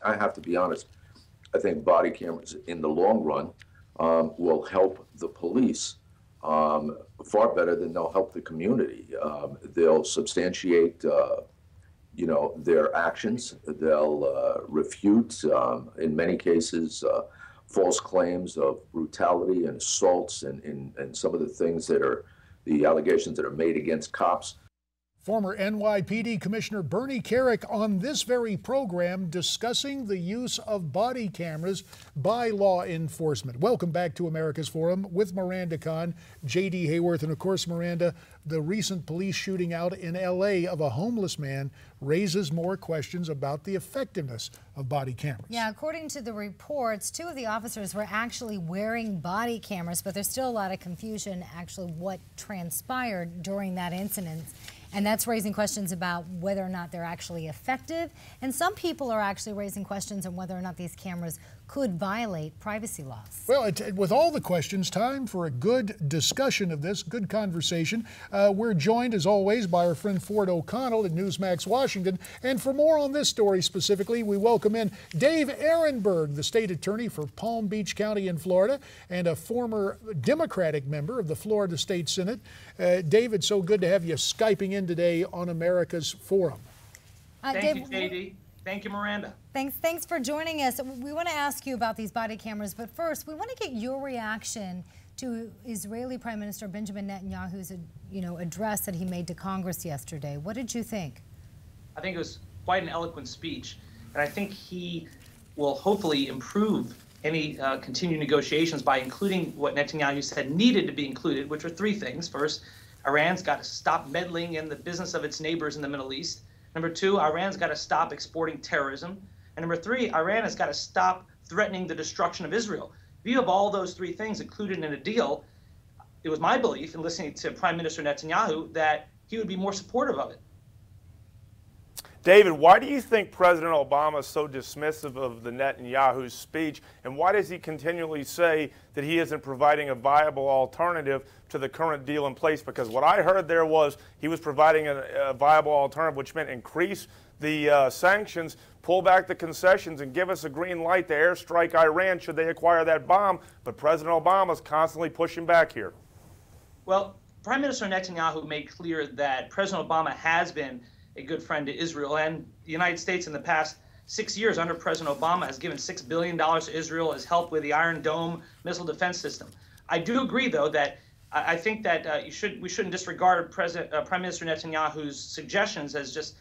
I have to be honest. I think body cameras in the long run will help the police far better than they'll help the community. They'll substantiate, their actions. They'll refute, in many cases, false claims of brutality and assaults and some of the things that are the allegations that are made against cops. Former NYPD Commissioner Bernie Kerik on this very program discussing the use of body cameras by law enforcement. Welcome back to America's Forum with Miranda Kahn, J.D. Hayworth, and of course, Miranda, the recent police shooting out in L.A. of a homeless man raises more questions about the effectiveness of body cameras. Yeah, according to the reports, 2 of the officers were actually wearing body cameras, but there's still a lot of confusion actually what transpired during that incident. And that's raising questions about whether or not they're actually effective. And some people are actually raising questions on whether or not these cameras could violate privacy laws. Well, with all the questions, time for a good discussion of this, good conversation. We're joined, as always, by our friend Ford O'Connell at Newsmax, Washington. And for more on this story specifically, we welcome in Dave Aronberg, the state attorney for Palm Beach County in Florida and a former Democratic member of the Florida State Senate. Dave, it's so good to have you Skyping in today on America's Forum. Thank you, JD. Thank you, Miranda. Thanks for joining us. We want to ask you about these body cameras, but first, we want to get your reaction to Israeli Prime Minister Benjamin Netanyahu's address that he made to Congress yesterday. What did you think? I think it was quite an eloquent speech, and I think he will hopefully improve any continued negotiations by including what Netanyahu said needed to be included, which are 3 things. First, Iran's got to stop meddling in the business of its neighbors in the Middle East. Number 2, Iran's got to stop exporting terrorism. And number 3, Iran has got to stop threatening the destruction of Israel. If you have all those 3 things included in a deal, it was my belief in listening to Prime Minister Netanyahu that he would be more supportive of it. David, why do you think President Obama is so dismissive of the Netanyahu's speech, and why does he continually say that he isn't providing a viable alternative to the current deal in place? Because what I heard there was he was providing a viable alternative, which meant increase the sanctions, pull back the concessions, and give us a green light to airstrike Iran should they acquire that bomb. But President Obama is constantly pushing back here. Well, Prime Minister Netanyahu made clear that President Obama has been a good friend to Israel, and the United States in the past 6 years under President Obama has given $6 billion to Israel as help with the Iron Dome missile defense system. I do agree, though, that I think that we shouldn't disregard Prime Minister Netanyahu's suggestions as just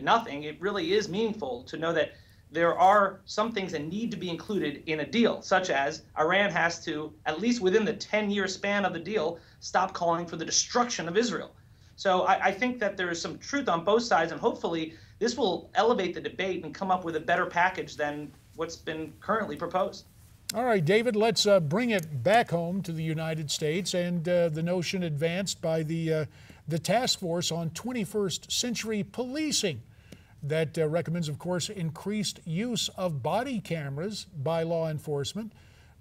nothing. It really is meaningful to know that there are some things that need to be included in a deal, such as Iran has to, at least within the 10-year span of the deal, stop calling for the destruction of Israel. So I think that there is some truth on both sides, and hopefully this will elevate the debate and come up with a better package than what's been currently proposed. All right, David, let's bring it back home to the United States and the notion advanced by the Task Force on 21st Century Policing that recommends, of course, increased use of body cameras by law enforcement.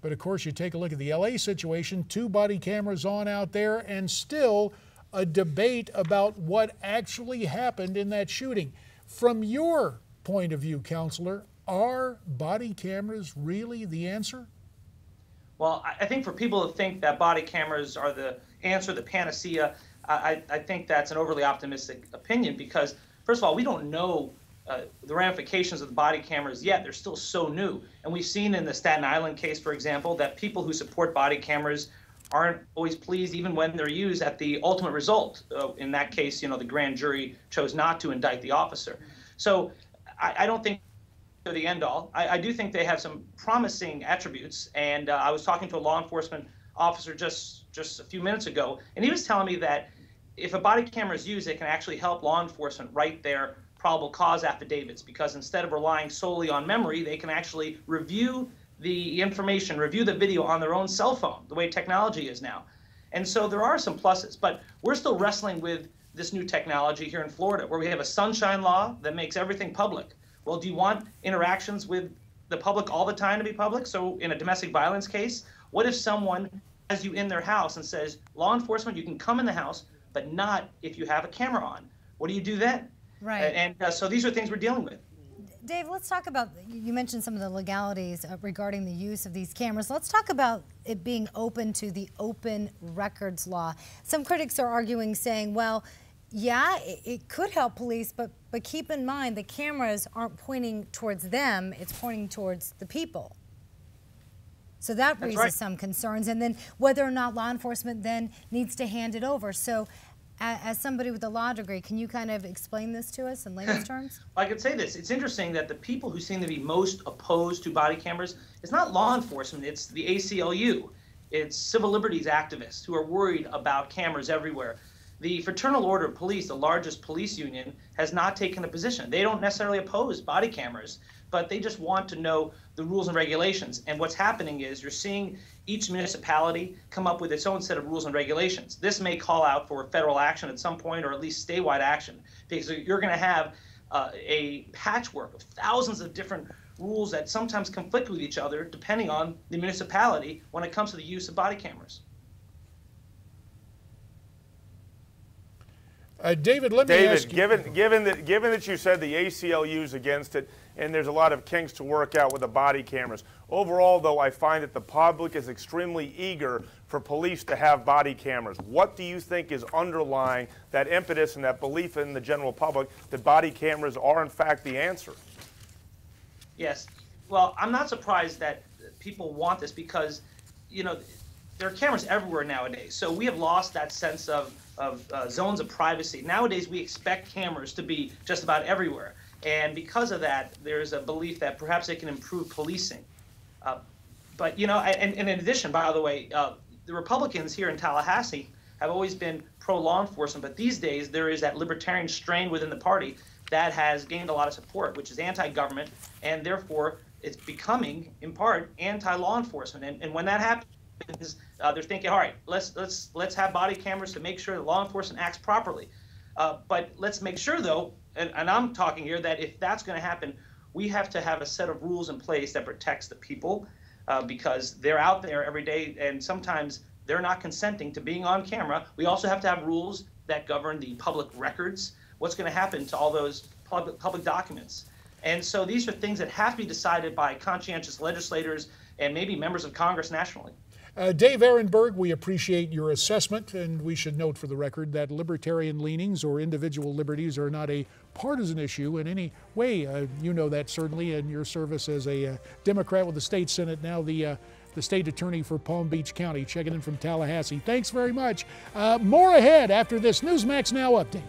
But, of course, you take a look at the L.A. situation, 2 body cameras on out there, and still a debate about what actually happened in that shooting. From your point of view, Counselor, are body cameras really the answer? Well, I think for people to think that body cameras are the answer, the panacea, I think that's an overly optimistic opinion because, first of all, we don't know the ramifications of the body cameras yet. They're still so new. And we've seen in the Staten Island case, for example, that people who support body cameras aren't always pleased even when they're used at the ultimate result. In that case, the grand jury chose not to indict the officer. So I don't think they're the end all. I do think they have some promising attributes. And I was talking to a law enforcement officer just a few minutes ago, and he was telling me that if a body camera is used, it can actually help law enforcement write their probable cause affidavits, because instead of relying solely on memory, they can actually review the information, review the video on their own cell phone, the way technology is now. And so there are some pluses, but we're still wrestling with this new technology here in Florida, where we have a sunshine law that makes everything public. Well, do you want interactions with the public all the time to be public? So in a domestic violence case, what if someone has you in their house and says, law enforcement, you can come in the house, but not if you have a camera on? What do you do then? Right. And so these are things we're dealing with. Dave, let's talk about, you mentioned some of the legalities regarding the use of these cameras. Let's talk about it being open to the open records law. Some critics are arguing, saying, well, yeah, it could help police, but keep in mind the cameras aren't pointing towards them, it's pointing towards the people. So that raises some concerns. And then whether or not law enforcement then needs to hand it over. So as somebody with a law degree, can you kind of explain this to us in layman's terms? I could say this. It's interesting that the people who seem to be most opposed to body cameras, it's not law enforcement, it's the ACLU. It's civil liberties activists who are worried about cameras everywhere. The Fraternal Order of Police, the largest police union, has not taken a position. They don't necessarily oppose body cameras, but they just want to know the rules and regulations. And what's happening is you're seeing each municipality come up with its own set of rules and regulations. This may call out for federal action at some point, or at least statewide action, because you're going to have a patchwork of thousands of different rules that sometimes conflict with each other depending on the municipality when it comes to the use of body cameras. David, let me ask you. given that you said the ACLU is against it, and there's a lot of kinks to work out with the body cameras. Overall, though, I find that the public is extremely eager for police to have body cameras. What do you think is underlying that impetus and that belief in the general public that body cameras are, in fact, the answer? Yes. Well, I'm not surprised that people want this because, you know, there are cameras everywhere nowadays. So we have lost that sense of zones of privacy. Nowadays, we expect cameras to be just about everywhere. And because of that, there's a belief that perhaps they can improve policing. But, you know, and in addition, by the way, the Republicans here in Tallahassee have always been pro-law enforcement, but these days there is that libertarian strain within the party that has gained a lot of support, which is anti-government, and therefore it's becoming, in part, anti-law enforcement. And when that happens, they're thinking, all right, let's have body cameras to make sure that law enforcement acts properly. But let's make sure, though, and I'm talking here, that if that's going to happen, we have to have a set of rules in place that protects the people because they're out there every day, and sometimes they're not consenting to being on camera. We also have to have rules that govern the public records, what's going to happen to all those public documents. And so these are things that have to be decided by conscientious legislators and maybe members of Congress nationally. Dave Aronberg, we appreciate your assessment, and we should note for the record that libertarian leanings or individual liberties are not a partisan issue in any way. You know that certainly in your service as a Democrat with the state Senate, now the state attorney for Palm Beach County, checking in from Tallahassee. Thanks very much. More ahead after this Newsmax Now update.